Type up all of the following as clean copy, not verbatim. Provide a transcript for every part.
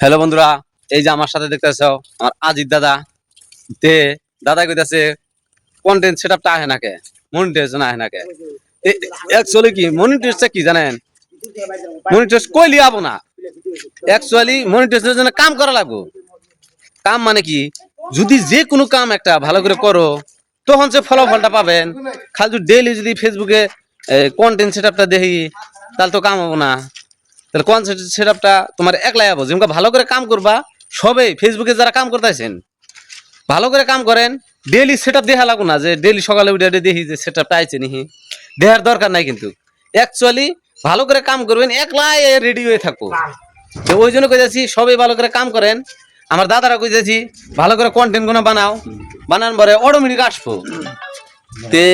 Hello বন্ধুরা, এই যে আমার সাথে দেখতেছ আমার আজিত দাদা। তে দাদা কইতাছে কন্টেন্ট সেটআপটা আহে নাকে, মনিটাইজেশন আহে নাকে। অ্যাকচুয়ালি কি মনিটাইজেশনটা কি জানেন? মনিটাইজেশন কইলি আবো না। অ্যাকচুয়ালি মনিটাইজেশনের জন্য কাম করা লাগবে। কাম মানে কি, যদি যে কোনো কাম একটা ভালো করে করো তখন সে ফলাফলটা পাবেন। খালি যদি ডেইলি যদি ফেসবুকে কন্টেন্ট সেটআপটা দেখি তাহলে তো কাম হবো না। তাহলে কনসেপ্ট সেটআপটা তোমার একলাই হবো। যেমন ভালো করে কাম করবা, সবে ফেসবুকে যারা কাম করতেছেন ভালো করে কাম করেন। ডেইলি সেটআপ দেখা লাগবো না যে ডেইলি সকালে উঠে দেখি যে সেটআপটা আইছে নিহি, দেখার দরকার নাই। কিন্তু অ্যাকচুয়ালি ভালো করে কাম করবেন, একলাই রেডি হয়ে থাকো। তো ওই জন্য কইতাছি সবাই ভালো করে কাম করেন। আমার দাদারা কইতাছি ভালো করে কন্টেন্ট গুলো বানাও, বানানোর পরে অটোমেটিক আসবো। তে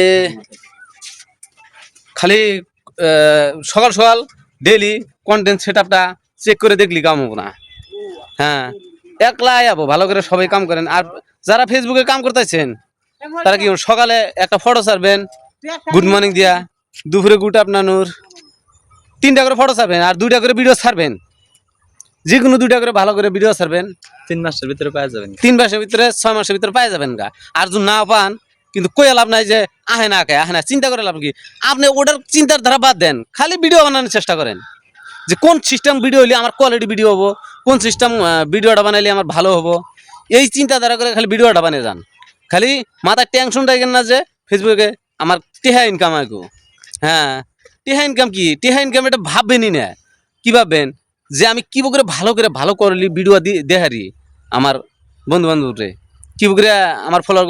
খালি সকাল সকাল ডেইলি কন্টেন্ট সেটআপটা চেক করে দেখলি কাম হবো না। হ্যাঁ, একলাই যাবো। ভালো করে সবাই কাম করেন। আর যারা ফেসবুকে কাম করতেছেন তারা কি সকালে একটা ফটো ছাড়বেন গুড মর্নিং দিয়া, দুপুরে গুড আফটারনুন, 3টা করে ফটো ছাড়বেন আর 2টা করে ভিডিও ছাড়বেন। যে কোনো 2টা করে ভালো করে ভিডিও ছাড়বেন। 3 মাসের ভিতরে পাওয়া যাবেন। 3 মাসের ভিতরে 6 মাসের ভিতরে পাই যাবেন গা। আর যদি না পান কিন্তু কই লাভ নাই যে আহে না আহে না, চিন্তা করে লাভ কি। আপনি ওটার চিন্তার ধারা বাদ দেন, খালি ভিডিও বানানোর চেষ্টা করেন যে কোন সিস্টেম ভিডিও হইলে আমার কোয়ালিটি ভিডিও হবো, কোন সিস্টেম ভিডিওটা বানাইলে আমার ভালো হবো। এই চিন্তাধারা করে খালি ভিডিওটা বানিয়ে যান। খালি মাথায় টেনশন রাখেন না যে ফেসবুকে আমার টেহা ইনকাম আইগো। হ্যাঁ, টেহা ইনকাম কি, টেহা ইনকাম এটা ভাববেনই না। কি ভাববেন যে আমি কি করে ভালো করলি ভিডিও দেখারি আমার বন্ধু বান্ধবরে, কি করে আমার ফলোয়ার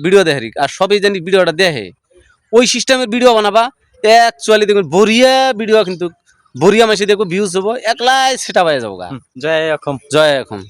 ভিডিও দেখারি আর সবই জানি ভিডিওটা দেখে। ওই সিস্টেমের ভিডিও বানাবা, অ্যাকচুয়ালি দেখুন বরিয়া ভিডিও, কিন্তু বরিয়া মাসে দেখো ভিউজ হবো, একলাই সেটা পাই যাবো গা। জয় এখন জয় এখন।